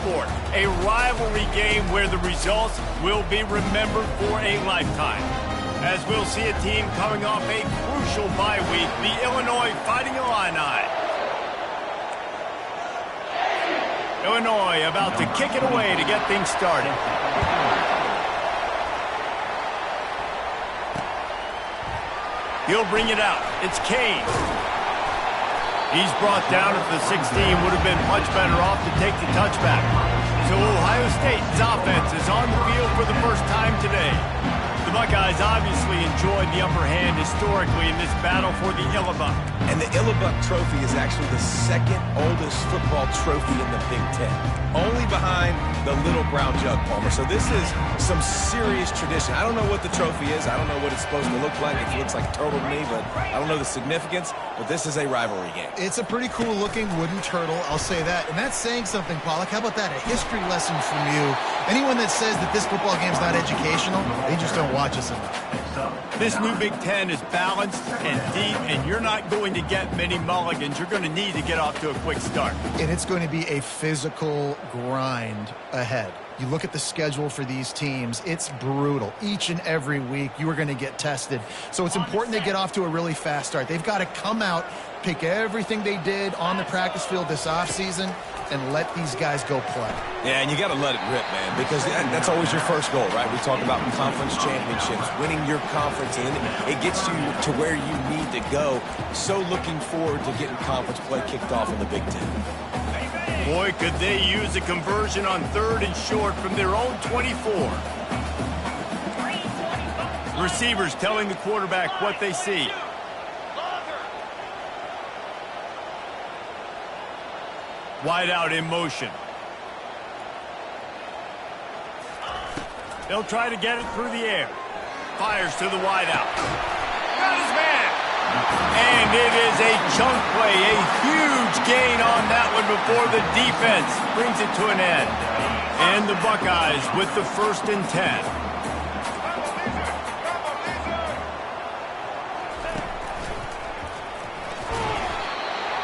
sport, a rivalry game where the results will be remembered for a lifetime. As we'll see a team coming off a crucial bye week, the Illinois Fighting Illini. Illinois about to kick it away to get things started. He'll bring it out. It's Kane. He's brought down at the 16. Would have been much better off to take the touchback. So Ohio State's offense is on the field for the first time today. The Buckeyes obviously enjoyed the upper hand historically in this battle for the Illibuck. And the Illibuck Trophy is actually the second oldest football trophy in the Big Ten. Only behind the Little Brown Jug, Palmer. So this is some serious tradition. I don't know what the trophy is. I don't know what it's supposed to look like. It looks like a turtle to me, but I don't know the significance. But this is a rivalry game. It's a pretty cool-looking wooden turtle, I'll say that. And that's saying something, Pollack. How about that? A history lesson from you. Anyone that says that this football game's not educational, they just don't watch us enough. This new Big Ten is balanced and deep, and you're not going to get many mulligans. You're going to need to get off to a quick start. And it's going to be a physical grind ahead. You look at the schedule for these teams, it's brutal. Each and every week, you are going to get tested. So it's important they get off to a really fast start. They've got to come out, pick everything they did on the practice field this offseason, and let these guys go play. Yeah, and you got to let it rip, man, because that's always your first goal, right? We talk about conference championships, winning your conference, and it gets you to where you need to go. So looking forward to getting conference play kicked off in the Big Ten. Boy, could they use a conversion on 3rd and short from their own 24. Receivers telling the quarterback what they see. Wide out in motion. They'll try to get it through the air. Fires to the wide out. Got his man. And it is a chunk play, a huge gain on that one before the defense brings it to an end. And the Buckeyes with the 1st and 10.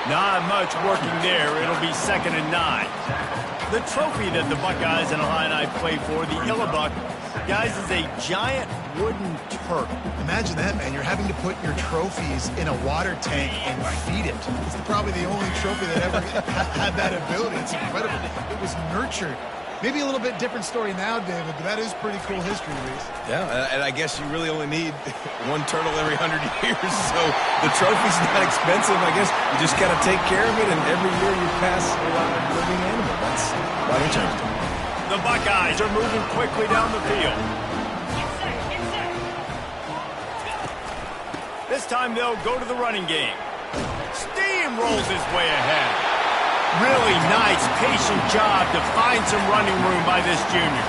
Not much working there. It'll be 2nd and 9. The trophy that the Buckeyes and Illini play for, the Illibuck, guys, is a giant wooden turtle. Imagine that, man. You're having to put your trophies in a water tank and feed it. It's probably the only trophy that ever had that ability. It's incredible. It was nurtured. Maybe a little bit different story now, David, but that is pretty cool history, Reese. Yeah, and I guess you really only need one turtle every 100 years, so the trophy's not expensive. I guess you just got to take care of it, and every year you pass a living animal. That's why they changed it. The Buckeyes are moving quickly down the field. This time they'll go to the running game. Steamrolls his way ahead. Really nice, patient job to find some running room by this junior.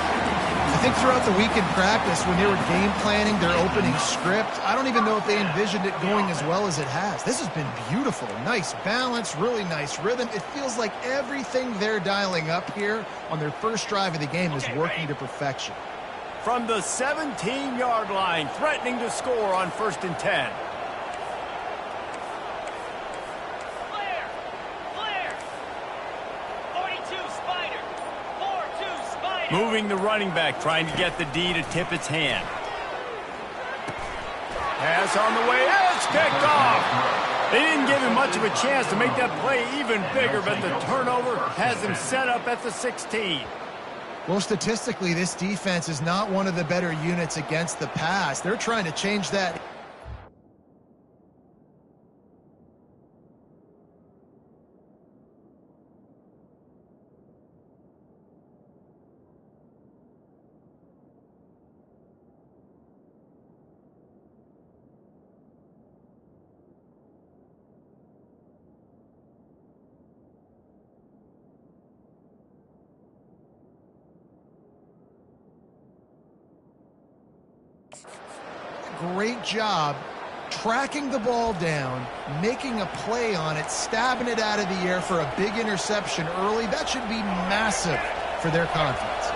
I think throughout the week in practice, when they were game planning their opening script, I don't even know if they envisioned it going as well as it has. This has been beautiful. Nice balance, really nice rhythm. It feels like everything they're dialing up here on their first drive of the game is working to perfection. From the 17-yard line, threatening to score on 1st and 10. Moving the running back, trying to get the D to tip its hand. Pass on the way, it's kicked off. They didn't give him much of a chance to make that play even bigger, but the turnover has him set up at the 16. Well, statistically, this defense is not one of the better units against the pass. They're trying to change that. Great job tracking the ball down, making a play on it, stabbing it out of the air for a big interception early. That should be massive for their confidence.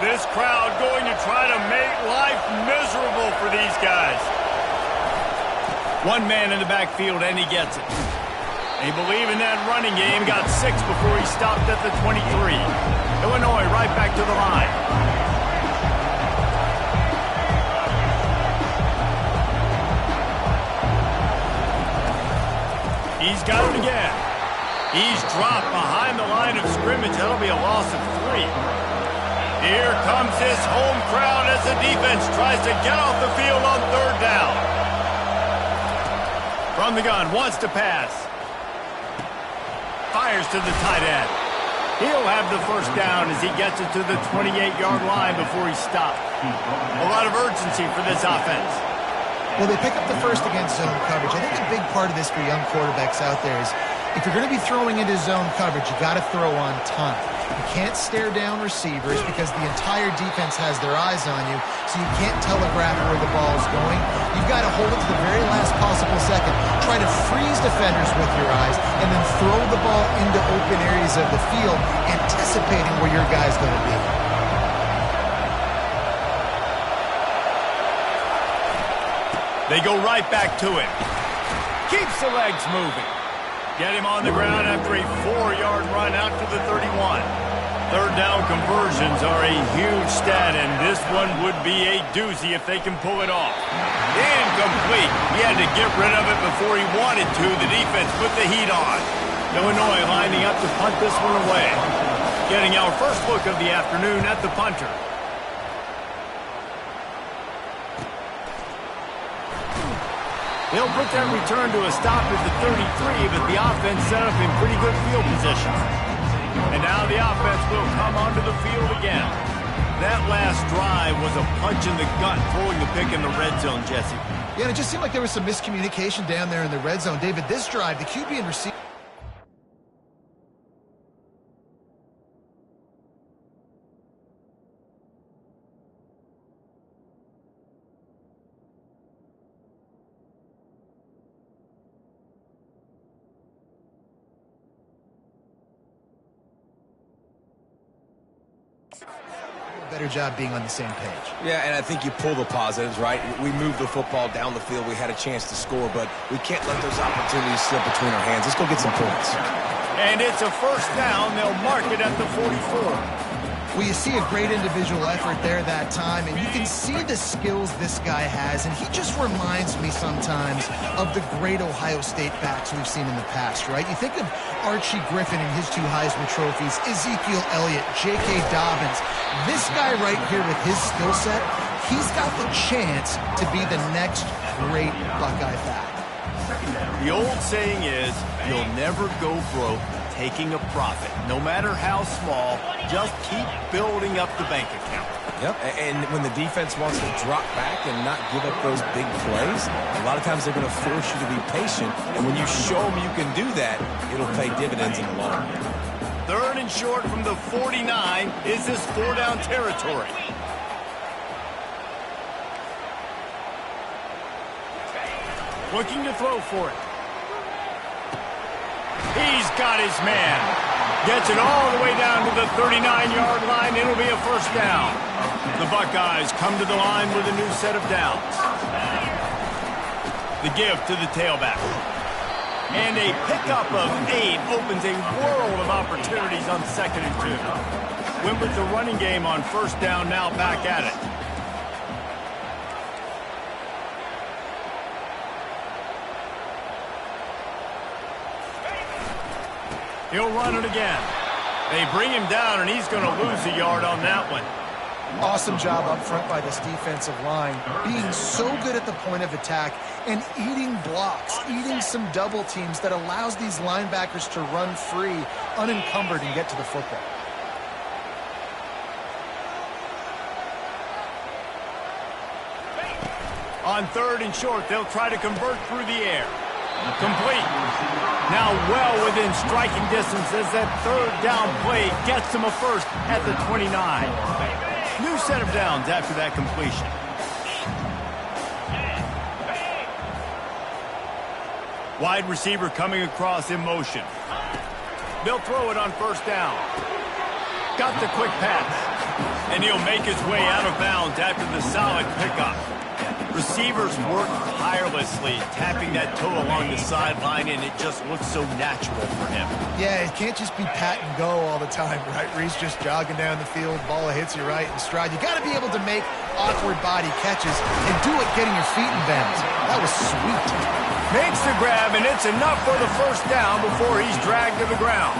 This crowd going to try to make life miserable for these guys. One man in the backfield, and he gets it. They believe in that running game. Got 6 before he stopped at the 23. Illinois right back to the line. He's got it again. He's dropped behind the line of scrimmage. That'll be a loss of 3. Here comes his home crowd as the defense tries to get off the field on 3rd down. From the gun, wants to pass. Fires to the tight end. He'll have the first down as he gets it to the 28-yard line before he stopped. A lot of urgency for this offense. Well, they pick up the first against zone coverage. I think a big part of this for young quarterbacks out there is if you're going to be throwing into zone coverage, you got to throw on time. You can't stare down receivers because the entire defense has their eyes on you, so you can't telegraph where the ball is going. You've got to hold it to the very last possible second. Try to freeze defenders with your eyes and then throw the ball into open areas of the field, anticipating where your guy's going to be. They go right back to him. Keeps the legs moving. Get him on the ground after a 4-yard run out to the 31. 3rd down conversions are a huge stat, and this one would be a doozy if they can pull it off. Incomplete. He had to get rid of it before he wanted to. The defense put the heat on. Illinois lining up to punt this one away. Getting our first look of the afternoon at the punter. They'll put that return to a stop at the 33, but the offense set up in pretty good field position. And now the offense will come onto the field again. That last drive was a punch in the gut, throwing the pick in the red zone, Jesse. Yeah, and it just seemed like there was some miscommunication down there in the red zone. David, this drive, the QB and receiver. Better job being on the same page. Yeah, and I think you pull the positives, right? We moved the football down the field. We had a chance to score, but we can't let those opportunities slip between our hands. Let's go get some points. And it's a first down. They'll mark it at the 44. Well, you see a great individual effort there that time, and you can see the skills this guy has, and he just reminds me sometimes of the great Ohio State backs we've seen in the past, right? You think of Archie Griffin and his 2 Heisman trophies, Ezekiel Elliott, J.K. Dobbins. This guy right here with his skill set, he's got the chance to be the next great Buckeye back. The old saying is, you'll never go broke taking a profit. No matter how small, just keep building up the bank account. Yep, and when the defense wants to drop back and not give up those big plays, a lot of times they're going to force you to be patient, and when you show them you can do that, it'll pay dividends in the long run. 3rd and short from the 49. Is this 4-down territory? Looking to throw for it. He's got his man. Gets it all the way down to the 39-yard line. It'll be a first down. The Buckeyes come to the line with a new set of downs. The give to the tailback. And a pickup of 8 opens a world of opportunities on 2nd and 2. Went with the running game on first down, now back at it. He'll run it again. They bring him down, and he's going to lose a yard on that one. Awesome job up front by this defensive line, being so good at the point of attack and eating blocks, eating some double teams that allows these linebackers to run free, unencumbered, and get to the football. On 3rd and short, they'll try to convert through the air. Complete. Now well within striking distance as that 3rd down play gets them a first at the 29. New set of downs after that completion. Wide receiver coming across in motion. They'll throw it on first down. Got the quick pass. And he'll make his way out of bounds after the solid pickup. Receivers work tirelessly, tapping that toe along the sideline, and it just looks so natural for him. Yeah, it can't just be pat and go all the time, right? Where he's just jogging down the field, ball hits you right in stride. You got to be able to make awkward body catches and do it getting your feet in bounds. That was sweet. Makes the grab, and it's enough for the first down before he's dragged to the ground.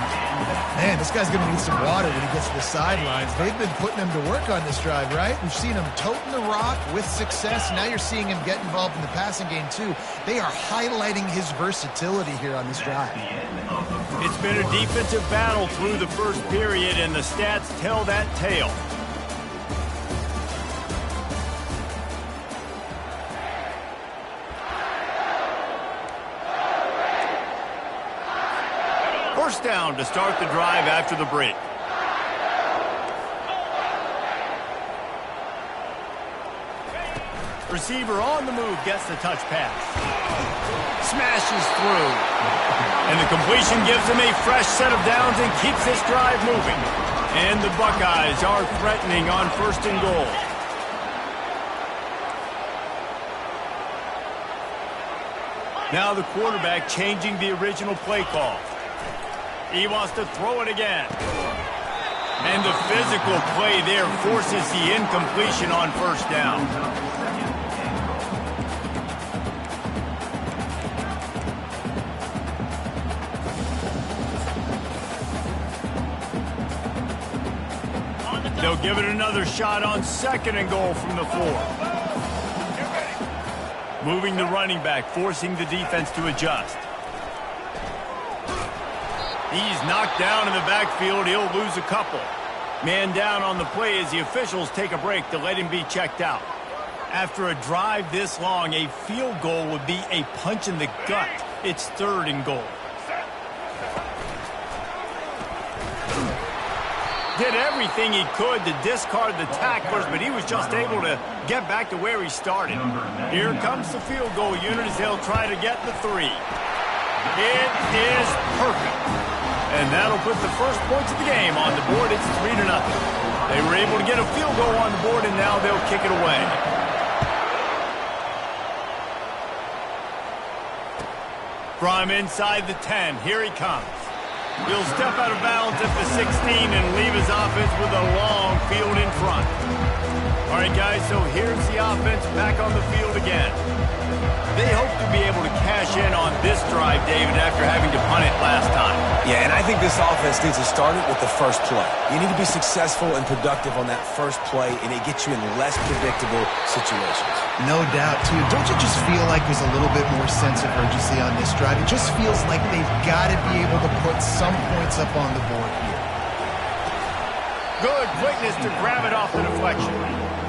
Man, this guy's going to need some water when he gets to the sidelines. They've been putting him to work on this drive, right? We've seen him toting the rock with success. Now you're seeing him get involved in the passing game, too. They are highlighting his versatility here on this drive. It's been a defensive battle through the first period, and the stats tell that tale. First down to start the drive after the break. Receiver on the move gets the touch pass. Smashes through. And the completion gives him a fresh set of downs and keeps this drive moving. And the Buckeyes are threatening on 1st and goal. Now the quarterback changing the original play call. He wants to throw it again. And the physical play there forces the incompletion on 1st down. They'll give it another shot on 2nd and goal from the 4. Moving the running back, forcing the defense to adjust. He's knocked down in the backfield. He'll lose a couple. Man down on the play as the officials take a break to let him be checked out. After a drive this long, a field goal would be a punch in the gut. It's 3rd and goal. Did everything he could to discard the tacklers, but he was just able to get back to where he started. Here comes the field goal unit as they'll try to get the 3. It is perfect. And that'll put the first points of the game on the board. It's 3-0. They were able to get a field goal on the board, and now they'll kick it away. From inside the 10, here he comes. He'll step out of bounds at the 16 and leave his offense with a long field in front. All right, guys, so here's the offense back on the field again. They hope to be able to cash in on this drive, David, after having to punt it last time. Yeah, and I think this offense needs to start it with the first play. You need to be successful and productive on that first play, and it gets you in less predictable situations. No doubt, too. Don't you just feel like there's a little bit more sense of urgency on this drive? It just feels like they've got to be able to put some points up on the board here. Good quickness to grab it off the deflection.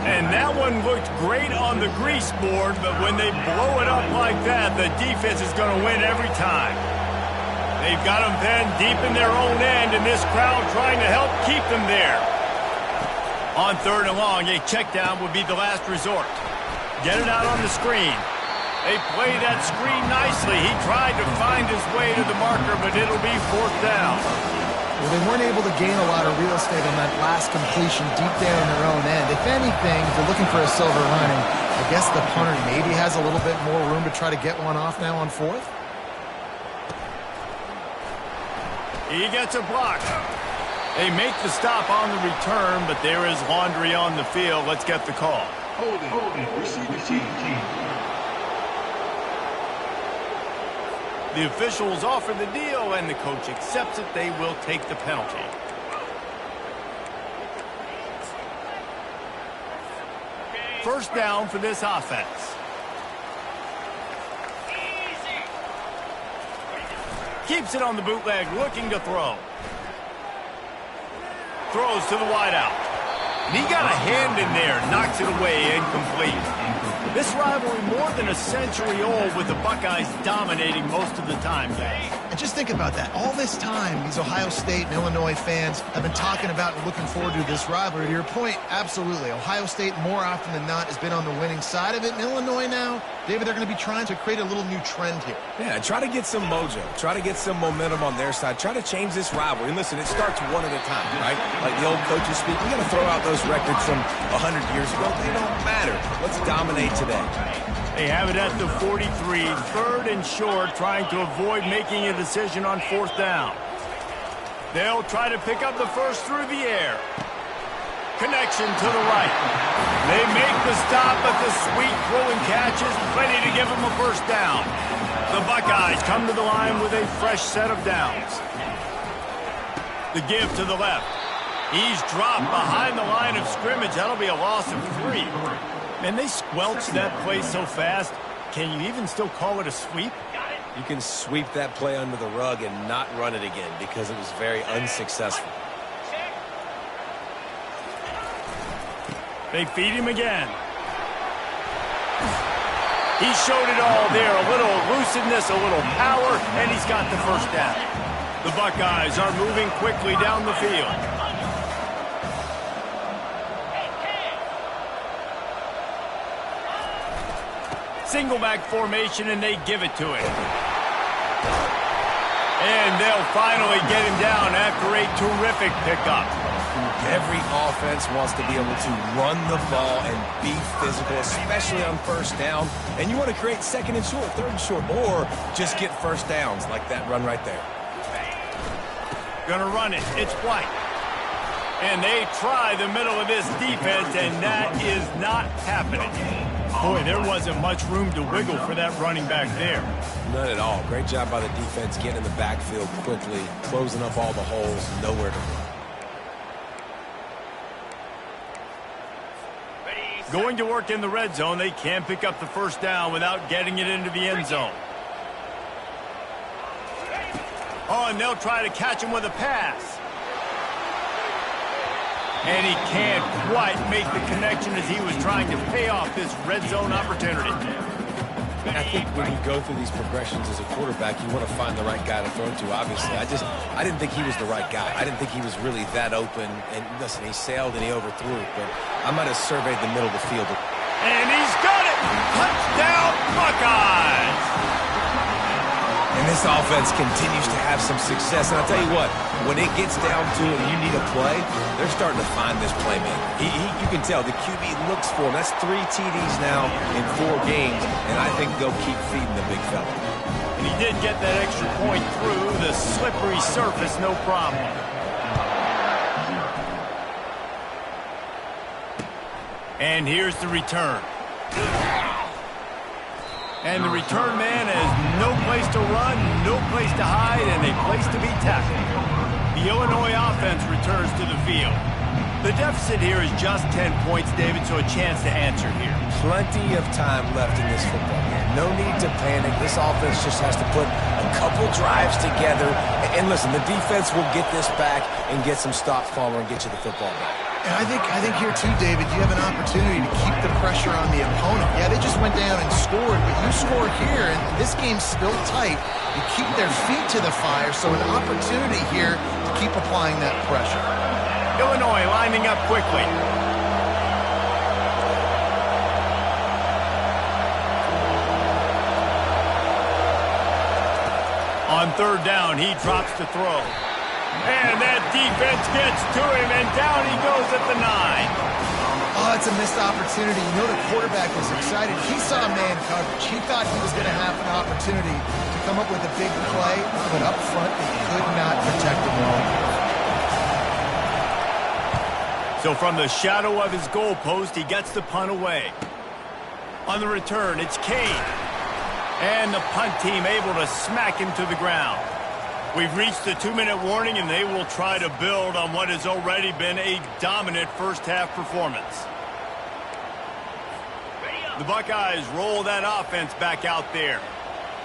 And that one looked great on the grease board, but when they blow it up like that, the defense is going to win every time. They've got them pinned deep in their own end, and this crowd trying to help keep them there. On 3rd and long, a check down would be the last resort. Get it out on the screen. They play that screen nicely. He tried to find his way to the marker, but it'll be 4th down. Well, they weren't able to gain a lot of real estate on that last completion deep down in their own end. If anything, if they're looking for a silver lining, I guess the punter maybe has a little bit more room to try to get one off now on 4th. He gets a block. They make the stop on the return, but there is laundry on the field. Let's get the call. Holding, receiver team. The officials offer the deal, and the coach accepts it. They will take the penalty. First down for this offense. Keeps it on the bootleg, looking to throw. Throws to the wideout. And he got a hand in there, knocks it away, incomplete. This rivalry more than a century old, with the Buckeyes dominating most of the time, guys. And just think about that. All this time, these Ohio State and Illinois fans have been talking about and looking forward to this rivalry. To your point, absolutely. Ohio State, more often than not, has been on the winning side of it. And Illinois now, David, they're going to be trying to create a little new trend here. Yeah, try to get some mojo. Try to get some momentum on their side. Try to change this rivalry. And listen, it starts one at a time, right? Like the old coaches speak, we got to throw out those those records from 100 years ago, they don't matter. Let's dominate today. They have it at the 43, 3rd and short, trying to avoid making a decision on 4th down. They'll try to pick up the first through the air. Connection to the right. They make the stop, but the sweet throw and catch is plenty to give them a first down. The Buckeyes come to the line with a fresh set of downs. The give to the left. He's dropped behind the line of scrimmage. That'll be a loss of 3. And they squelched that play so fast. Can you even still call it a sweep? You can sweep that play under the rug and not run it again because it was very unsuccessful. They feed him again. He showed it all there. A little elusiveness, a little power, and he's got the first down. The Buckeyes are moving quickly down the field. Single back formation, and they give it to him. And they'll finally get him down after a terrific pickup. Every offense wants to be able to run the ball and be physical, especially on first down. And you want to create 2nd and short, 3rd and short, or just get first downs like that run right there. Gonna run it. It's White. And they try the middle of this defense, and that is not happening. Boy, there wasn't much room to wiggle for that running back there. None at all. Great job by the defense getting in the backfield quickly, closing up all the holes, nowhere to run. Going to work in the red zone. They can't pick up the first down without getting it into the end zone. Oh, and they'll try to catch him with a pass. And he can't quite make the connection as he was trying to pay off this red zone opportunity. I think when you go through these progressions as a quarterback, you want to find the right guy to throw to, obviously. I didn't think he was the right guy. I didn't think he was really that open. And listen, he sailed and he overthrew it, but I might have surveyed the middle of the field. And he's got it! Touchdown, Buckeyes! And this offense continues to have some success. And I'll tell you what, when it gets down to it and you need a play, they're starting to find this playmaker. You can tell the QB looks for him. That's 3 TDs now in 4 games, and I think they'll keep feeding the big fella. And he did get that extra point through the slippery surface, no problem. And here's the return. And the return man has no place to run, no place to hide, and a place to be tackled. The Illinois offense returns to the field. The deficit here is just 10 points, David, so a chance to answer here. Plenty of time left in this football game. No need to panic. This offense just has to put a couple drives together. And listen, the defense will get this back and get some stops, Palmer, and get you the football back. And I think here too, David, you have an opportunity to keep the pressure on the opponent. Yeah, they just went down and scored, but you score here, and this game's still tight. You keep their feet to the fire, so an opportunity here to keep applying that pressure. Illinois lining up quickly. On 3rd down, he drops to throw. And that defense gets to him, and down he goes at the 9. Oh, it's a missed opportunity. You know the quarterback was excited. He saw man coverage. He thought he was going to have an opportunity to come up with a big play, but up front, they could not protect him well. So from the shadow of his goalpost, he gets the punt away. On the return, it's Kane. And the punt team able to smack him to the ground. We've reached the 2-minute warning, and they will try to build on what has already been a dominant first-half performance. The Buckeyes roll that offense back out there.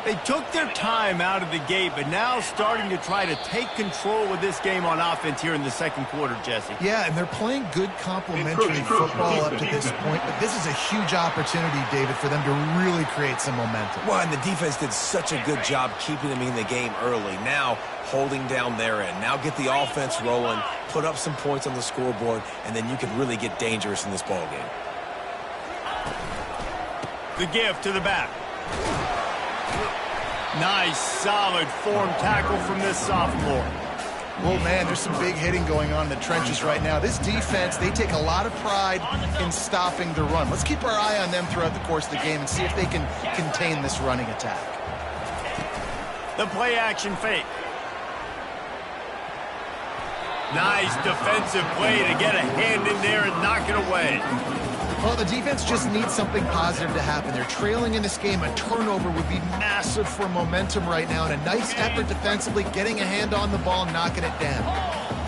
They took their time out of the gate, but now starting to try to take control of this game on offense here in the 2nd quarter, Jesse. Yeah, and they're playing good complementary football up to this point, but this is a huge opportunity, David, for them to really create some momentum. Well, and the defense did such a good job keeping them in the game early. Now, holding down their end. Now get the offense rolling, put up some points on the scoreboard, and then you can really get dangerous in this ball game. The give to the back. Nice, solid form tackle from this sophomore. Well, man, there's some big hitting going on in the trenches right now. This defense, they take a lot of pride in stopping the run. Let's keep our eye on them throughout the course of the game and see if they can contain this running attack. The play action fake. Nice defensive play to get a hand in there and knock it away. Well, the defense just needs something positive to happen. They're trailing in this game. A turnover would be massive for momentum right now, and a nice effort defensively, getting a hand on the ball, knocking it down.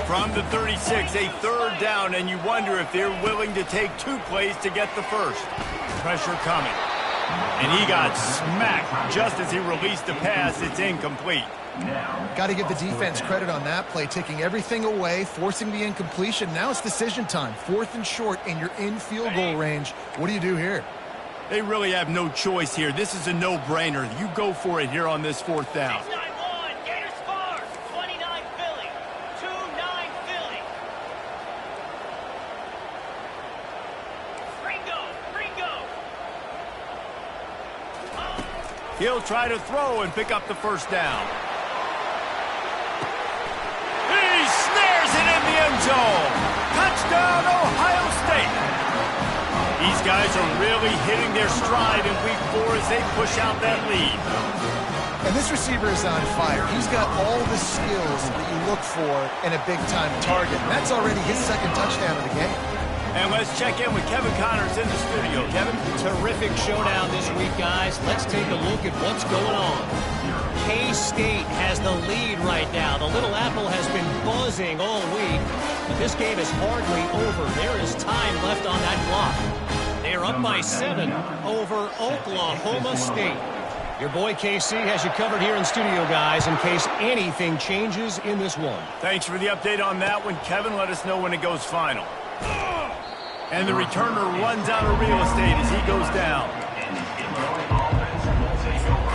From the 36, a third down, and you wonder if they're willing to take 2 plays to get the first. Pressure coming. And he got smacked just as he released the pass. It's incomplete. Got to give the defense credit on that play, taking everything away, forcing the incompletion. Now it's decision time. 4th and short, and you're in field goal range. What do you do here? They really have no choice here. This is a no-brainer. You go for it here on this 4th down. Gators score. 29 Philly. 2-9 Philly. Ringo. He'll try to throw and pick up the first down. He snares it in the end zone. Touchdown, Ohio State. These guys are really hitting their stride in week 4 as they push out that lead. And this receiver is on fire. He's got all the skills that you look for in a big-time target. And that's already his 2nd touchdown of the game. And let's check in with Kevin Connors in the studio. Kevin? Terrific showdown this week, guys. Let's take a look at what's going on. K-State has the lead right now. The Little Apple has been buzzing all week, but this game is hardly over. There is time left on that clock. They are up by 7 over Oklahoma State. Your boy KC has you covered here in studio, guys, in case anything changes in this one. Thanks for the update on that one, Kevin. Let us know when it goes final. And the returner runs out of real estate as he goes down.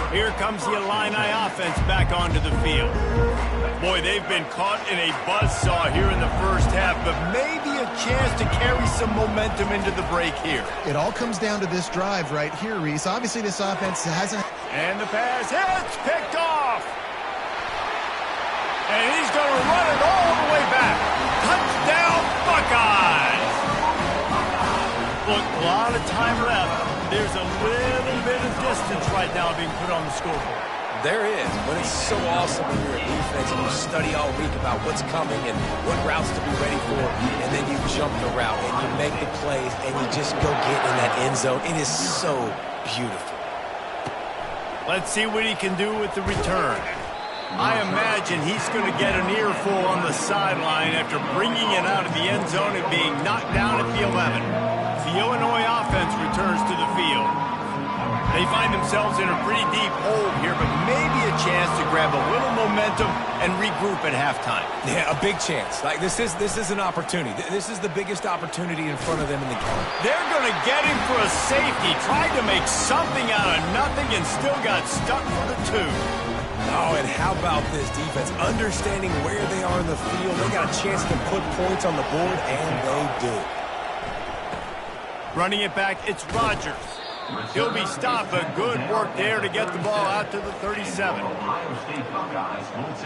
Here comes the Illini offense back onto the field. Boy, they've been caught in a buzzsaw here in the first half, but maybe a chance to carry some momentum into the break here. It all comes down to this drive right here, Reese. Obviously, this offense hasn't... And the pass hits, picked off. And he's going to run it all the way back. Touchdown, Buckeyes. Look, a lot of time left. There's a little bit of distance right now being put on the scoreboard. There is, but it's so awesome when you're a defense and you study all week about what's coming and what routes to be ready for, and then you jump the route and you make the plays and you just go get in that end zone. It is so beautiful. Let's see what he can do with the return. I imagine he's going to get an earful on the sideline after bringing it out of the end zone and being knocked down at the 11. The Illinois offense returns to the field. They find themselves in a pretty deep hole here, but maybe a chance to grab a little momentum and regroup at halftime. Yeah, a big chance. Like this is an opportunity. This is the biggest opportunity in front of them in the game. They're going to get him for a safety. Tried to make something out of nothing and still got stuck for the 2. Oh, and how about this defense? Understanding where they are in the field. They got a chance to put points on the board, and they do. Running it back, it's Rodgers. He'll be stopped, but good work there to get the ball out to the 37.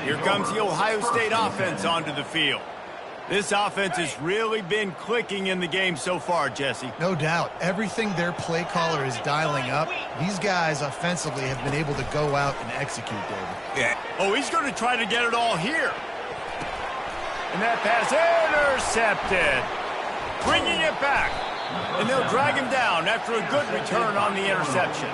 Here comes the Ohio State offense onto the field. This offense has really been clicking in the game so far, Jesse. No doubt. Everything their play caller is dialing up, these guys offensively have been able to go out and execute, David. Yeah. Oh, he's going to try to get it all here. And that pass intercepted. Bringing it back. And they'll drag him down after a good return on the interception.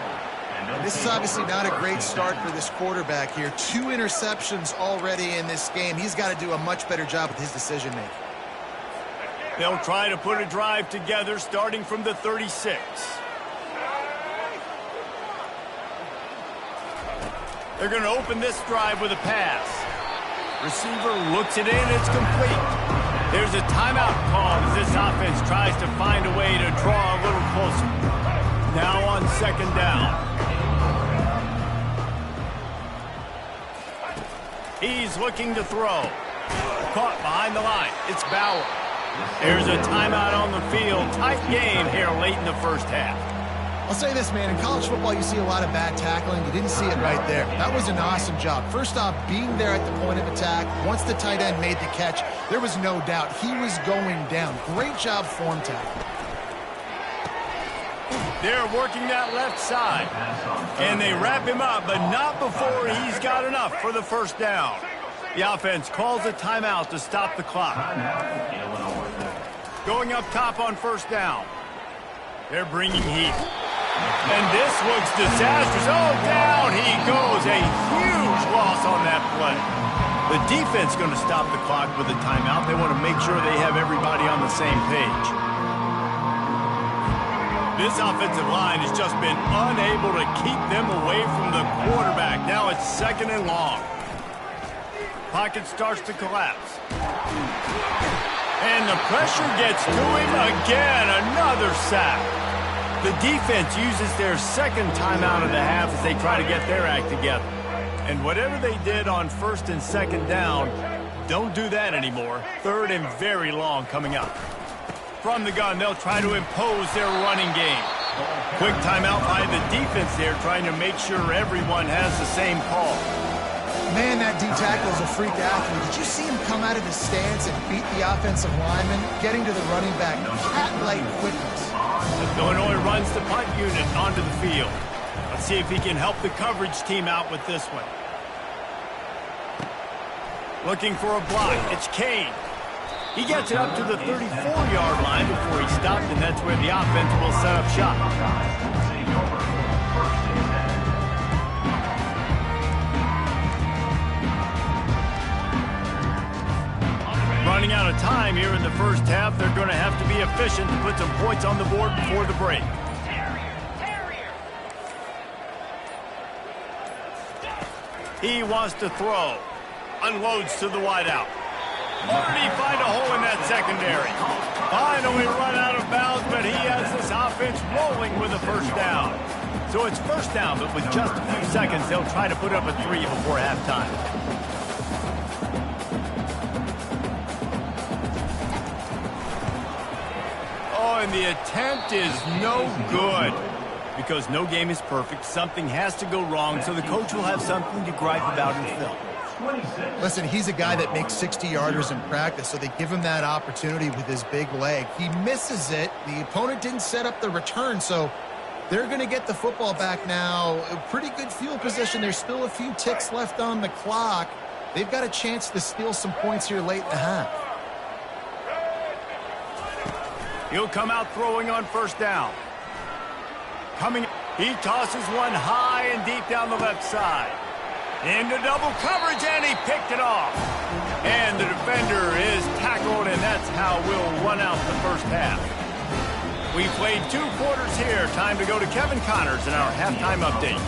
This is obviously not a great start for this quarterback here. 2 interceptions already in this game. He's got to do a much better job with his decision-making. They'll try to put a drive together starting from the 36. They're going to open this drive with a pass. Receiver looks it in. It's complete. There's a timeout call as this offense tries to find a way to draw a little closer. Now on 2nd down. He's looking to throw. Caught behind the line. It's Bauer. There's a timeout on the field. Tight game here late in the first half. I'll say this, man. In college football, you see a lot of bad tackling. You didn't see it right there. That was an awesome job. First off, being there at the point of attack. Once the tight end made the catch, there was no doubt he was going down. Great job form tackling. They're working that left side. And they wrap him up, but not before he's got enough for the first down. The offense calls a timeout to stop the clock. Going up top on first down. They're bringing heat. And this looks disastrous. Oh, down he goes. A huge loss on that play. The defense going to stop the clock with a timeout. They want to make sure they have everybody on the same page. This offensive line has just been unable to keep them away from the quarterback. Now it's second and long. Pocket starts to collapse. And the pressure gets to him again. Another sack. The defense uses their second timeout of the half as they try to get their act together. And whatever they did on first and second down, don't do that anymore. Third and very long coming up. From the gun, they'll try to impose their running game. Quick timeout by the defense there, trying to make sure everyone has the same call. Man, that D-tackle is a freak athlete. Did you see him come out of his stance and beat the offensive lineman, getting to the running back? Cat-like quickness. Illinois runs the punt unit onto the field. Let's see if he can help the coverage team out with this one. Looking for a block. It's Kane. He gets it up to the 34-yard line before he stopped, and that's where the offense will set up shop. Running out of time here in the first half. They're going to have to be efficient to put some points on the board before the break. He wants to throw. Unloads to the wideout. Or did he find a hole in that secondary? Finally run out of bounds, but he has this offense rolling with a first down. So it's first down, but with just a few seconds, they'll try to put up a 3 before halftime. Oh, and the attempt is no good. Because no game is perfect, something has to go wrong, so the coach will have something to gripe about in film. Listen, he's a guy that makes 60-yarders in practice, so they give him that opportunity with his big leg. He misses it. The opponent didn't set up the return, so they're going to get the football back now. A pretty good field position. There's still a few ticks left on the clock. They've got a chance to steal some points here late in the half. He'll come out throwing on first down. He tosses one high and deep down the left side. Into double coverage, and he picked it off. And the defender is tackled, and that's how we'll run out the first half. We played 2 quarters here. Time to go to Kevin Connors in our halftime update.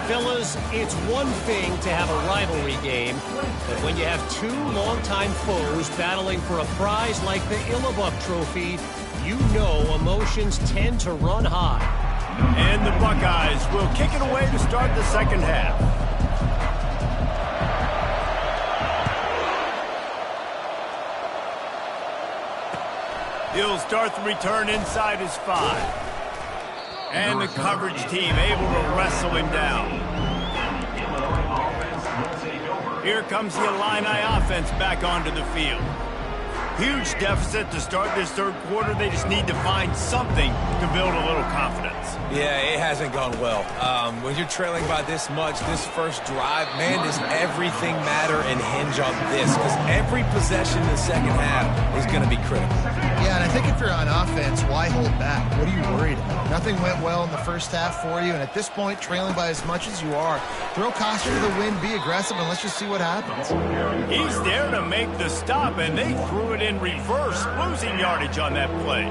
Fellas, it's one thing to have a rivalry game, but when you have 2 longtime foes battling for a prize like the Illabuk Trophy, you know emotions tend to run high. And the Buckeyes will kick it away to start the second half. He'll start the return inside his 5. And the coverage team able to wrestle him down. Here comes the Illini offense back onto the field. Huge deficit to start this third quarter. They just need to find something to build a little confidence. Yeah, it hasn't gone well. When you're trailing by this much, this first drive, man, does everything matter and hinge on this? Because every possession in the second half is going to be critical. Yeah, and I think if you're on offense, why hold back? What are you worried about? Nothing went well in the first half for you, and at this point, trailing by as much as you are, throw caution to the wind, be aggressive, and let's just see what happens. He's there to make the stop, and they threw it in reverse, losing yardage on that play.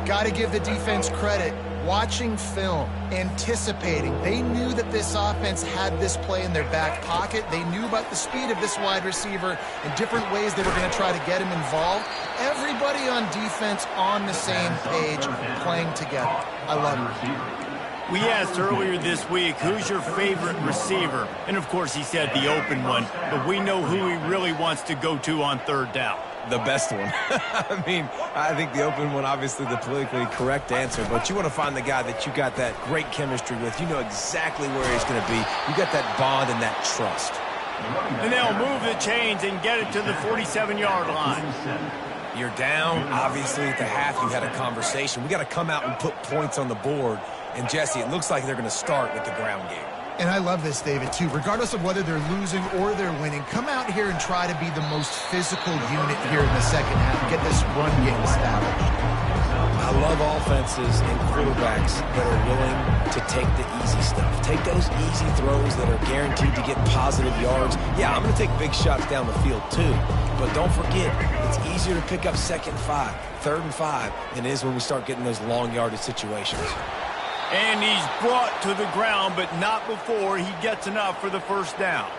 Got to give the defense credit. Watching film, anticipating. They knew that this offense had this play in their back pocket. They knew about the speed of this wide receiver and different ways they were going to try to get him involved. Everybody on defense on the same page, playing together. I love it. We asked earlier this week, who's your favorite receiver? And, of course, he said the open one, but we know who he really wants to go to on third down. The best one. I mean, I think the open one, obviously the politically correct answer, but you want to find the guy that you got that great chemistry with. You know exactly where he's going to be. You got that bond and that trust. And they'll move the chains and get it to the 47-yard line. You're down. Obviously, at the half, you had a conversation. We got to come out and put points on the board. And, Jesse, it looks like they're going to start with the ground game. And I love this, David, too. Regardless of whether they're losing or they're winning, come out here and try to be the most physical unit here in the second half. Get this run game established. I love offenses and quarterbacks that are willing to take the easy stuff. Take those easy throws that are guaranteed to get positive yards. Yeah, I'm going to take big shots down the field, too. But don't forget, it's easier to pick up 2nd and 5, 3rd and 5 than it is when we start getting those long yardage situations. And he's brought to the ground, but not before he gets enough for the first down.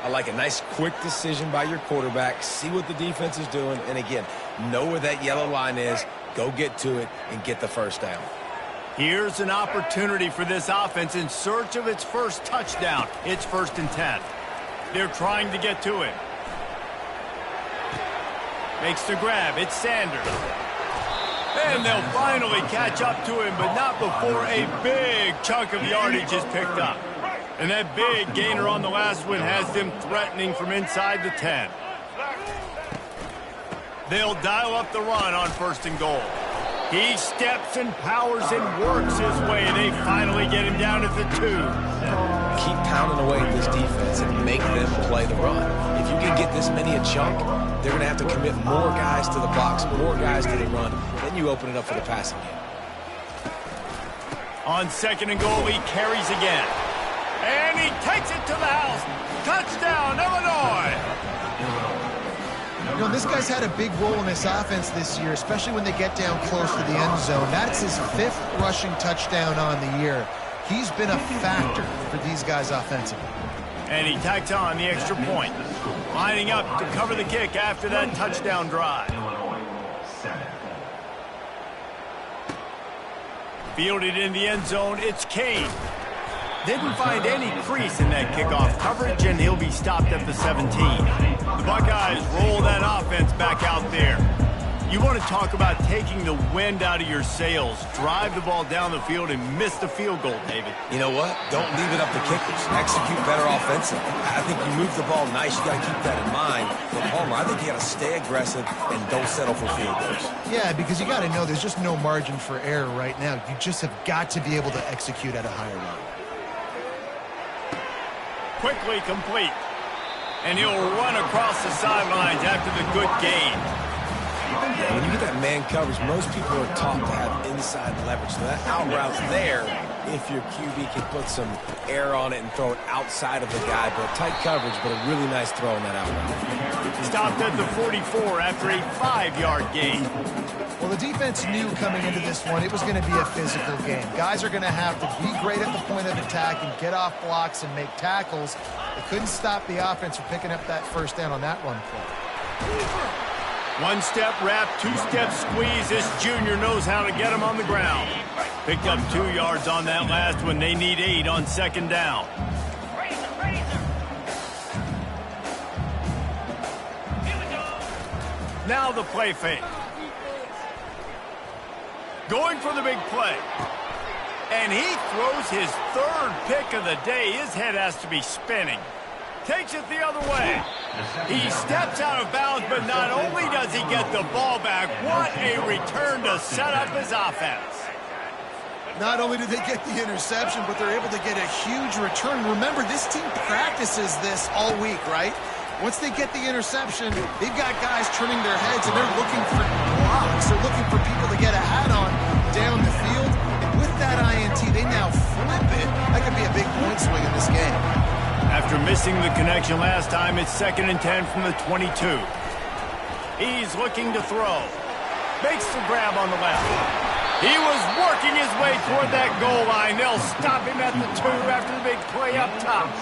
I like a nice quick decision by your quarterback. See what the defense is doing. And again, know where that yellow line is. Go get to it and get the first down. Here's an opportunity for this offense in search of its first touchdown. It's 1st and 10. They're trying to get to it. Makes the grab. It's Sanders. And they'll finally catch up to him, but not before a big chunk of yardage is picked up. And that big gainer on the last one has them threatening from inside the 10. They'll dial up the run on 1st and goal. He steps and powers and works his way. They finally get him down at the 2. Keep pounding away at this defense and make them play the run. If you can get this many a chunk, they're going to have to commit more guys to the box, more guys to the run. Then you open it up for the passing game. On 2nd and goal, he carries again. And he takes it to the house. Touchdown, Illinois! You know, this guy's had a big role in this offense this year, especially when they get down close to the end zone. That's his 5th rushing touchdown on the year. He's been a factor for these guys offensively. And he tacks on the extra point. Lining up to cover the kick after that touchdown drive. Fielded in the end zone, it's Kane. Didn't find any crease in that kickoff coverage, and he'll be stopped at the 17. The Buckeyes roll that offense back out there. You want to talk about taking the wind out of your sails. Drive the ball down the field and miss the field goal, David. You know what? Don't leave it up to kickers. Execute better offensively. I think you move the ball nice. You got to keep that in mind. But Palmer, I think you got to stay aggressive and don't settle for field goals. Yeah, because you got to know there's just no margin for error right now. You just have got to be able to execute at a higher level. Quickly complete. And he'll run across the sidelines after the good gain. When you get that man coverage, most people are taught to have inside leverage. So that out route's there if your QB can put some air on it and throw it outside of the guy. But tight coverage, but a really nice throw on that out route. Stopped at the 44 after a 5-yard gain. Well, the defense knew coming into this one it was going to be a physical game. Guys are going to have to be great at the point of attack and get off blocks and make tackles. They couldn't stop the offense from picking up that first down on that run play. 1-step wrap, 2-step squeeze. This junior knows how to get him on the ground. Picked up 2 yards on that last one. They need 8 on 2nd down. Now the play fake. Going for the big play. And he throws his 3rd pick of the day. His head has to be spinning. Takes it the other way. He steps out of bounds, but not only does he get the ball back, what a return to set up his offense. Not only do they get the interception, but they're able to get a huge return. Remember, this team practices this all week, right? Once they get the interception, they've got guys turning their heads, and they're looking for blocks. They're looking for people to get a hat on down the field. And with that INT, they now flip it. That could be a big point swing in this game. After missing the connection last time, it's 2nd and 10 from the 22. He's looking to throw. Makes the grab on the left. He was working his way toward that goal line. They'll stop him at the 2 after the big play up top.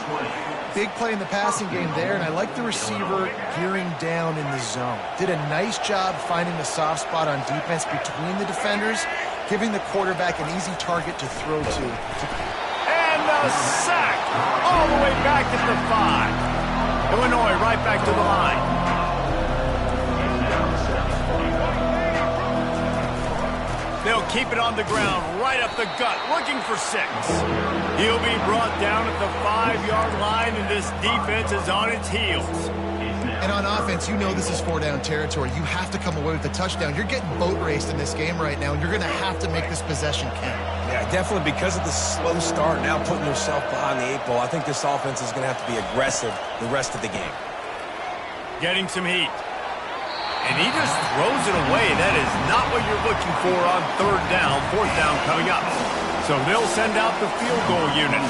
Big play in the passing game there, and I like the receiver gearing down in the zone. Did a nice job finding the soft spot on defense between the defenders, giving the quarterback an easy target to throw to. And the sack all the way back at the 5. Illinois right back to the line. keep it on the ground, right up the gut, looking for 6. He'll be brought down at the 5-yard line, and this defense is on its heels. And on offense, you know this is 4-down territory. You have to come away with the touchdown. You're getting boat raced in this game right now, and you're going to have to make this possession count. Yeah, definitely because of the slow start, now putting yourself behind the 8 ball. I think this offense is going to have to be aggressive the rest of the game. Getting some heat. And he just throws it away. That is not what you're looking for on 3rd down, 4th down coming up. So they'll send out the field goal unit.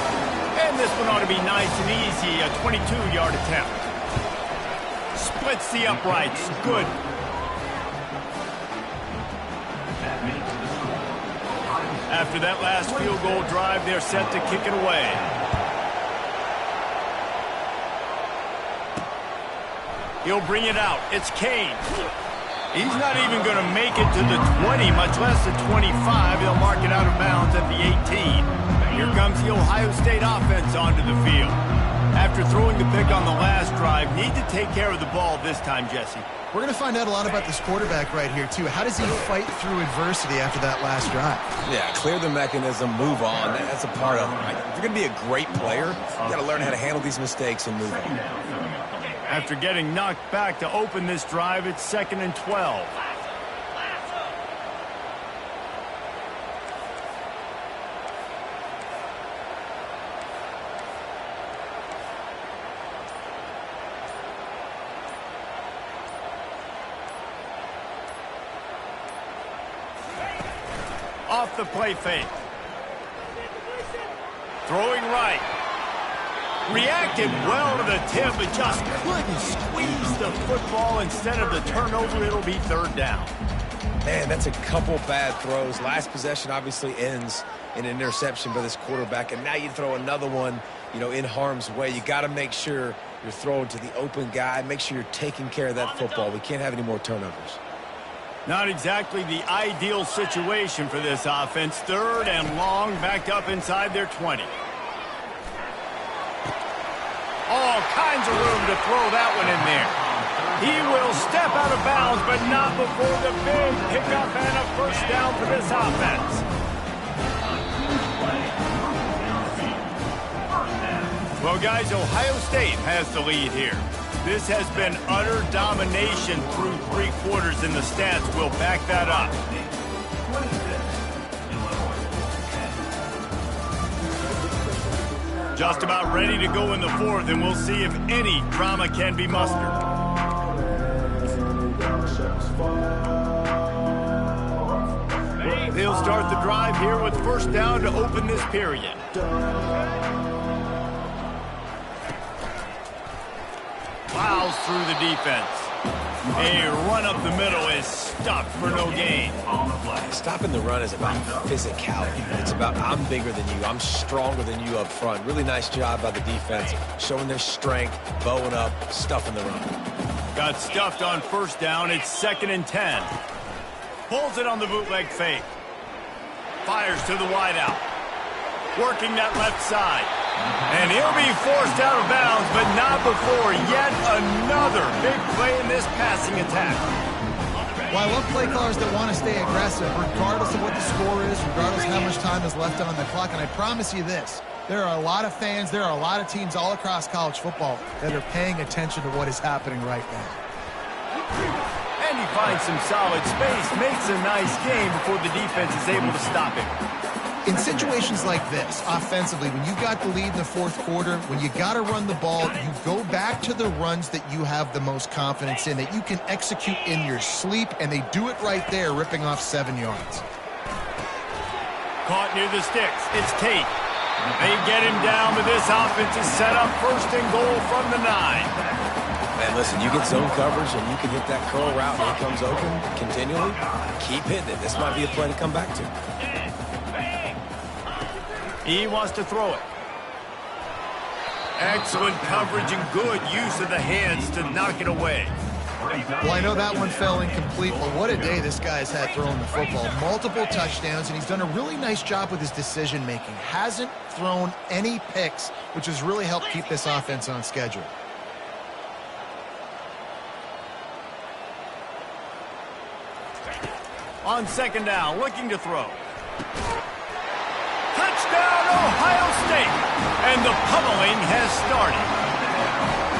And this one ought to be nice and easy, a 22-yard attempt. Splits the uprights. Good. After that last field goal drive, they're set to kick it away. He'll bring it out. It's Kane. He's not even going to make it to the 20, much less the 25. They'll mark it out of bounds at the 18. Here comes the Ohio State offense onto the field. After throwing the pick on the last drive, need to take care of the ball this time, Jesse. We're going to find out a lot about this quarterback right here, too. How does he fight through adversity after that last drive? Yeah, clear the mechanism, move on. That's a part of it. Right? If you're going to be a great player, you got to learn how to handle these mistakes and move on. After getting knocked back to open this drive, it's 2nd and 12. Off the play fake. Throwing right. Reacted well to the tip, but just couldn't squeeze the football. Instead of the turnover, it'll be 3rd down. Man, that's a couple bad throws. Last possession obviously ends in an interception by this quarterback, and now you throw another one, in harm's way. You got to make sure you're throwing to the open guy. Make sure you're taking care of that football. We can't have any more turnovers. Not exactly the ideal situation for this offense. 3rd and long, backed up inside their 20. All kinds of room to throw that one in there. He will step out of bounds, but not before the big pickup and a 1st down for this offense. Well, guys, Ohio State has the lead here. This has been utter domination through 3 quarters, and the stats will back that up. Just about ready to go in the 4th, and we'll see if any drama can be mustered. They'll start the drive here with 1st down to open this period. Plows through the defense. A run up the middle is stopped for no gain. Stopping the run is about physicality. It's about I'm bigger than you. I'm stronger than you up front. Really nice job by the defense, showing their strength, bowing up, stuffing the run. Got stuffed on 1st down. It's 2nd and 10. Pulls it on the bootleg fake. Fires to the wideout. Working that left side. And he'll be forced out of bounds, but not before yet another big play in this passing attack. Well, I love play callers that want to stay aggressive, regardless of what the score is, regardless of how much time is left on the clock. And I promise you this, there are a lot of fans, there are a lot of teams all across college football that are paying attention to what is happening right now. And he finds some solid space, makes a nice game before the defense is able to stop him. In situations like this, offensively, when you got the lead in the 4th quarter, when you got to run the ball, you go back to the runs that you have the most confidence in, that you can execute in your sleep, and they do it right there, ripping off 7 yards. Caught near the sticks. It's Tate. They get him down, but this offense is set up 1st and goal from the 9. Man, listen, you get zone coverage and you can hit that curl route and it comes open continually. Keep hitting it. This might be a play to come back to. He wants to throw it. Excellent coverage and good use of the hands to knock it away. Well, I know that one fell incomplete, but what a day this guy's had throwing the football. Multiple touchdowns, and he's done a really nice job with his decision-making. Hasn't thrown any picks, which has really helped keep this offense on schedule. On second down, looking to throw. Touchdown, Ohio State! And the pummeling has started.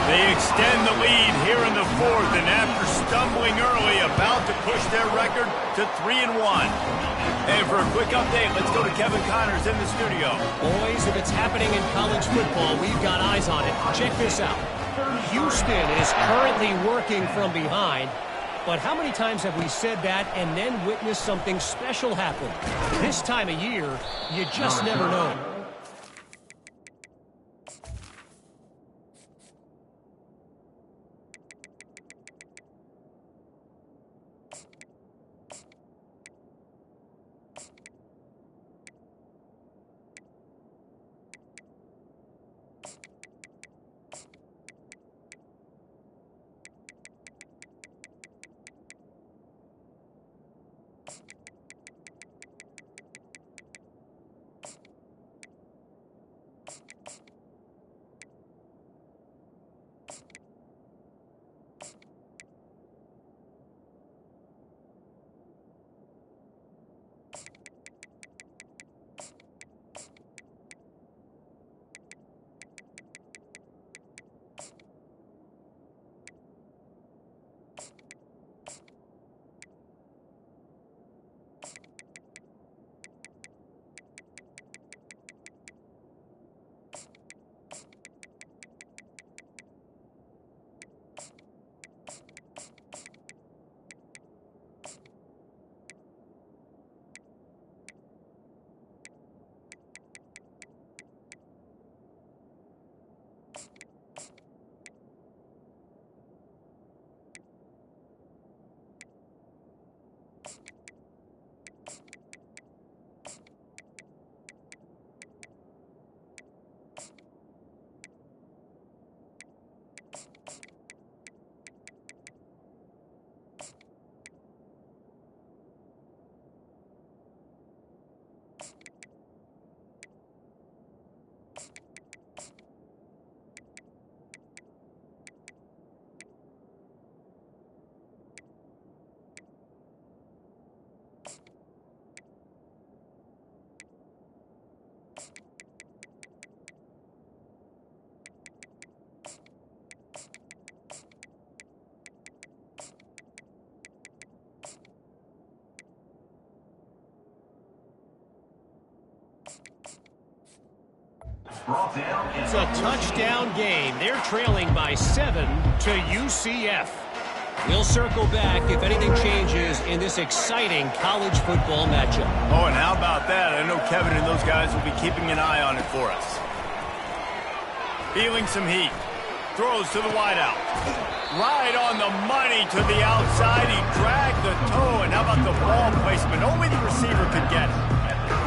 They extend the lead here in the fourth, and after stumbling early, about to push their record to 3-1. And for a quick update, let's go to Kevin Connors in the studio. Boys, if it's happening in college football, we've got eyes on it. Check this out. Houston is currently working from behind. But how many times have we said that and then witnessed something special happen? This time of year, you just never know. It's a touchdown game. They're trailing by 7 to UCF. We'll circle back if anything changes in this exciting college football matchup. Oh, and how about that? I know Kevin and those guys will be keeping an eye on it for us. Feeling some heat. Throws to the wideout. Right on the money to the outside. He dragged the toe, and how about the ball placement? Only the receiver could get it.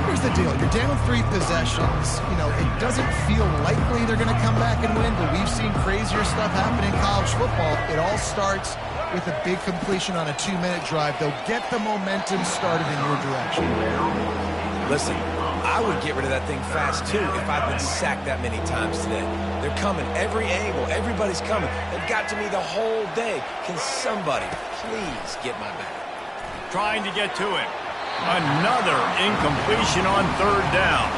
Here's the deal. You're down 3 possessions. You know, it doesn't feel likely they're going to come back and win, but we've seen crazier stuff happen in college football. It all starts with a big completion on a 2-minute drive. They'll get the momentum started in your direction. Listen, I would get rid of that thing fast, too, if I'd been sacked that many times today. They're coming every angle. Everybody's coming. They've got to me the whole day. Can somebody please get my back? Trying to get to it. Another incompletion on 3rd down.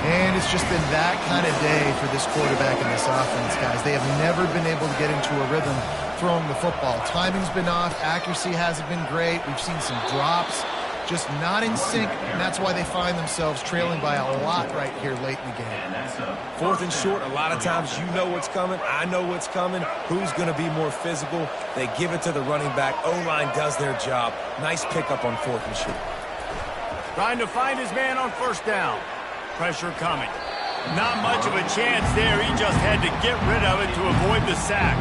And it's just been that kind of day for this quarterback and this offense, guys. They have never been able to get into a rhythm throwing the football. Timing's been off. Accuracy hasn't been great. We've seen some drops. Just not in sync, and that's why they find themselves trailing by a lot right here late in the game. 4th and short, a lot of times you know what's coming. I know what's coming. Who's going to be more physical? They give it to the running back. O-line does their job. Nice pickup on 4th and short. Trying to find his man on 1st down. Pressure coming. Not much of a chance there. He just had to get rid of it to avoid the sack.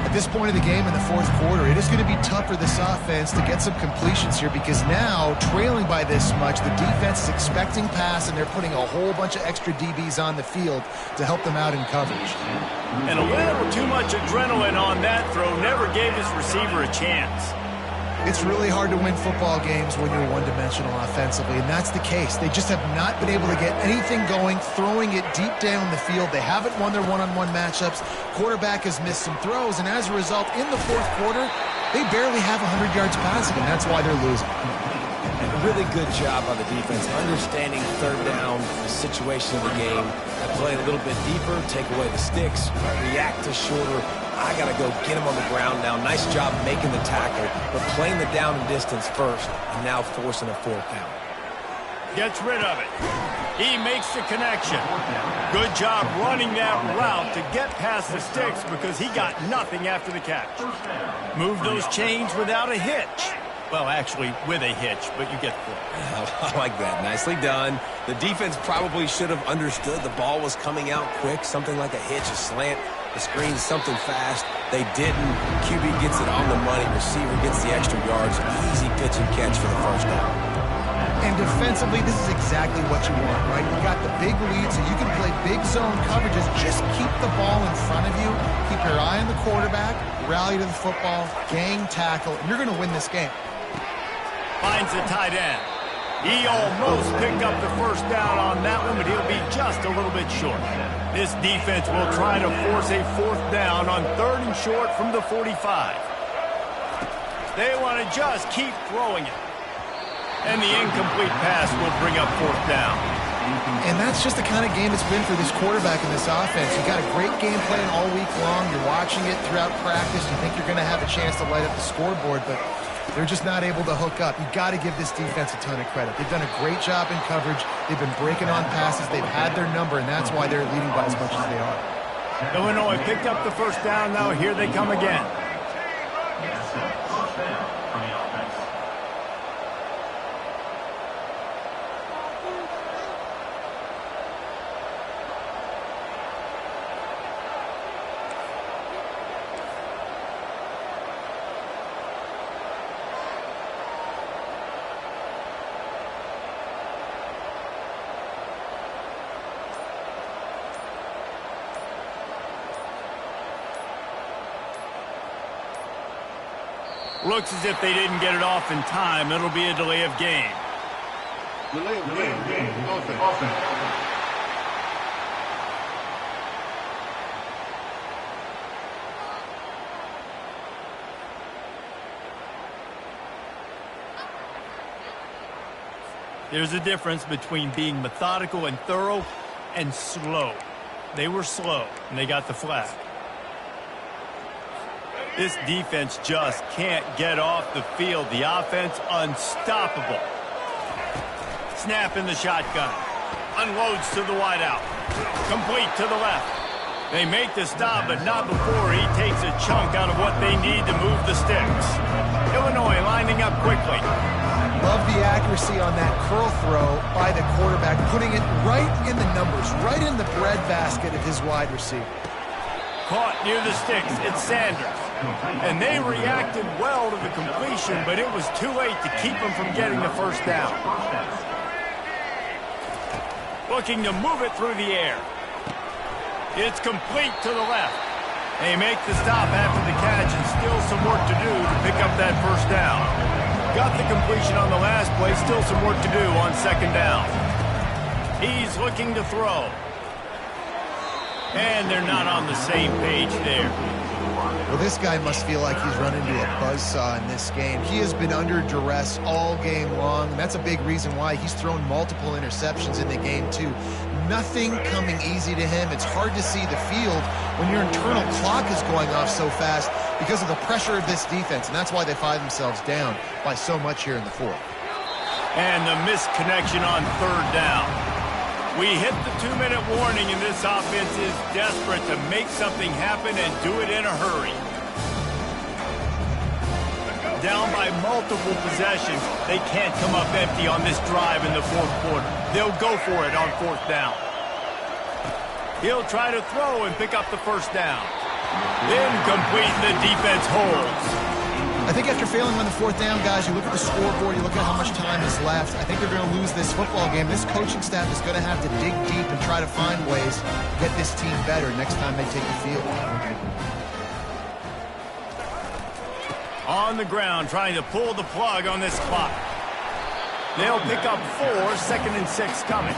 At this point of the game in the 4th quarter, it is going to be tough for this offense to get some completions here because now, trailing by this much, the defense is expecting pass, and they're putting a whole bunch of extra DBs on the field to help them out in coverage. And a little too much adrenaline on that throw never gave his receiver a chance. It's really hard to win football games when you're one-dimensional offensively, and that's the case. They just have not been able to get anything going, throwing it deep down the field. They haven't won their one-on-one matchups. Quarterback has missed some throws, and as a result, in the 4th quarter, they barely have 100 yards passing, and that's why they're losing. And a really good job on the defense, understanding third down, the situation of the game, and playing a little bit deeper, take away the sticks, react to shorter. I got to go get him on the ground now. Nice job making the tackle, but playing the down and distance first, and now forcing a fourth down. Gets rid of it. He makes the connection. Good job running that route to get past the sticks because he got nothing after the catch. Move those chains without a hitch. Well, actually, with a hitch, but you get the point. I like that. Nicely done. The defense probably should have understood the ball was coming out quick, something like a hitch, a slant, a screen, something fast. They didn't. QB gets it on the money. Receiver gets the extra yards. Easy pitch and catch for the first down. And defensively, this is exactly what you want, right? You got the big lead, so you can play big zone coverages. Just keep the ball in front of you. Keep your eye on the quarterback. Rally to the football. Gang tackle. And you're going to win this game. Finds the tight end. He almost picked up the first down on that one, but he'll be just a little bit short. This defense will try to force a fourth down on 3rd and short from the 45. They want to just keep throwing it. And the incomplete pass will bring up 4th down. And that's just the kind of game it's been for this quarterback in this offense. You got a great game plan all week long. You're watching it throughout practice. You think you're going to have a chance to light up the scoreboard, but they're just not able to hook up. You got to give this defense a ton of credit. They've done a great job in coverage. They've been breaking on passes. They've had their number, and that's why they're leading by as much as they are. Illinois picked up the first down. Now here they come again. Looks as if they didn't get it off in time. It'll be a delay of game. Delay of game. Offense. There's a difference between being methodical and thorough and slow. They were slow, and they got the flag. This defense just can't get off the field. The offense unstoppable. Snap in the shotgun. Unloads to the wideout. Complete to the left. They make the stop, but not before he takes a chunk out of what they need to move the sticks. Illinois lining up quickly. Love the accuracy on that curl throw by the quarterback, putting it right in the numbers, right in the breadbasket of his wide receiver. Caught near the sticks. It's Sanders. And they reacted well to the completion, but it was too late to keep them from getting the first down. Looking to move it through the air. It's complete to the left. They make the stop after the catch and still some work to do to pick up that first down. Got the completion on the last play, still some work to do on 2nd down. He's looking to throw. And they're not on the same page there. Well, this guy must feel like he's run into a buzzsaw in this game. He has been under duress all game long, and that's a big reason why he's thrown multiple interceptions in the game, too. Nothing coming easy to him. It's hard to see the field when your internal clock is going off so fast because of the pressure of this defense, and that's why they find themselves down by so much here in the 4th. And the missed connection on 3rd down. We hit the 2-minute warning, and this offense is desperate to make something happen and do it in a hurry. Down by multiple possessions, they can't come up empty on this drive in the 4th quarter. They'll go for it on 4th down. He'll try to throw and pick up the first down. Incomplete, the defense holds. I think after failing on the 4th down, guys, you look at the scoreboard, you look at how much time is left. I think they're going to lose this football game. This coaching staff is going to have to dig deep and try to find ways to get this team better next time they take the field. On the ground, trying to pull the plug on this clock. They'll pick up 4, 2nd and 6 coming.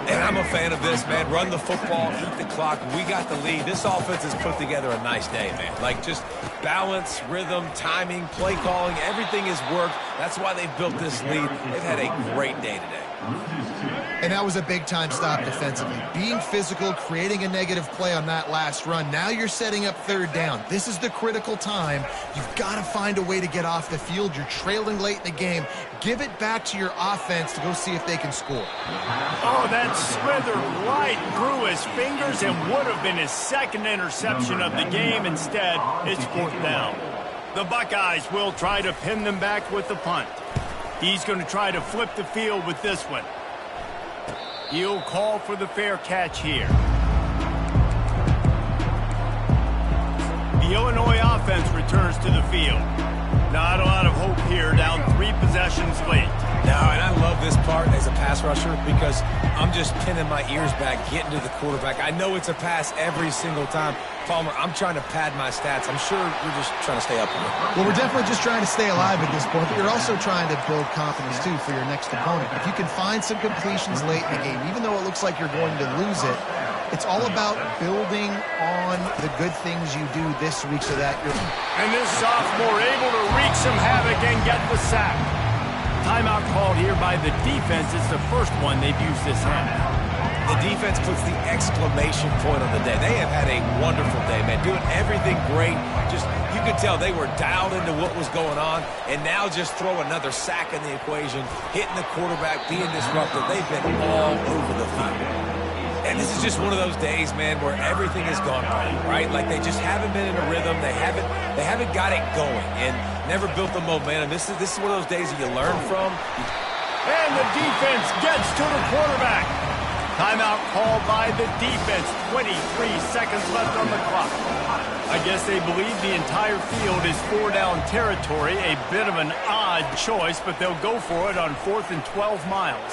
And I'm a fan of this, man. Run the football, eat the clock. We got the lead. This offense has put together a nice day, man. Like, just balance, rhythm, timing, play calling, everything has worked. That's why they've built this lead. They've had a great day today. And that was a big-time stop defensively. Being physical, creating a negative play on that last run. Now you're setting up 3rd down. This is the critical time. You've got to find a way to get off the field. You're trailing late in the game. Give it back to your offense to go see if they can score. Oh, that slithered right through his fingers and would have been his 2nd interception of the game. Instead, it's 4th down. The Buckeyes will try to pin them back with the punt. He's going to try to flip the field with this one. He'll call for the fair catch here. The Illinois offense returns to the field. Not a lot of hope here, down 3 possessions late. No, and I love this part as a pass rusher because I'm just pinning my ears back, getting to the quarterback. I know it's a pass every single time. Palmer, I'm trying to pad my stats. I'm sure you're just trying to stay up here. Well, we're definitely just trying to stay alive at this point, but you're also trying to build confidence, too, for your next opponent. If you can find some completions late in the game, even though it looks like you're going to lose it, it's all about building on the good things you do this week so that you're... And this sophomore able to wreak some havoc and get the sack. Timeout called here by the defense. It's the first one they've used this half. The defense puts the exclamation point on the day. They have had a wonderful day, man. Doing everything great. Just, you could tell they were dialed into what was going on. And now just throw another sack in the equation, hitting the quarterback, being disruptive. They've been all over the field. And this is just one of those days, man, where everything has gone wrong, right? Like they just haven't been in a rhythm. They haven't got it going and never built the momentum. This is one of those days that you learn from. And the defense gets to the quarterback. Timeout called by the defense. 23 seconds left on the clock. I guess they believe the entire field is 4-down territory. A bit of an odd choice, but they'll go for it on 4th and 12 miles.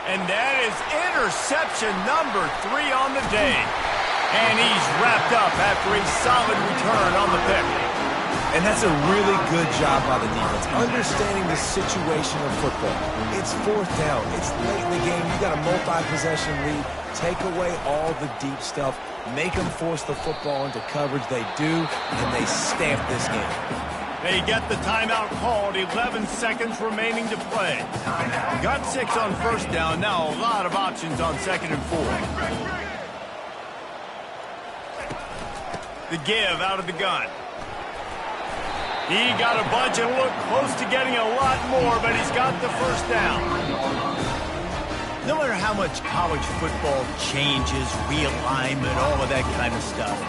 And that is interception number 3 on the day. And he's wrapped up after a solid return on the pick. And that's a really good job by the defense, understanding the situation of football. It's 4th down. It's late in the game. You got a multi-possession lead. Take away all the deep stuff. Make them force the football into coverage. They do, and they stamp this game. They get the timeout called. 11 seconds remaining to play. Got 6 on 1st down. Now a lot of options on 2nd and 4. The give out of the gun. He got a bunch and looked close to getting a lot more, but he's got the 1st down. No matter how much college football changes, realignment, all of that kind of stuff,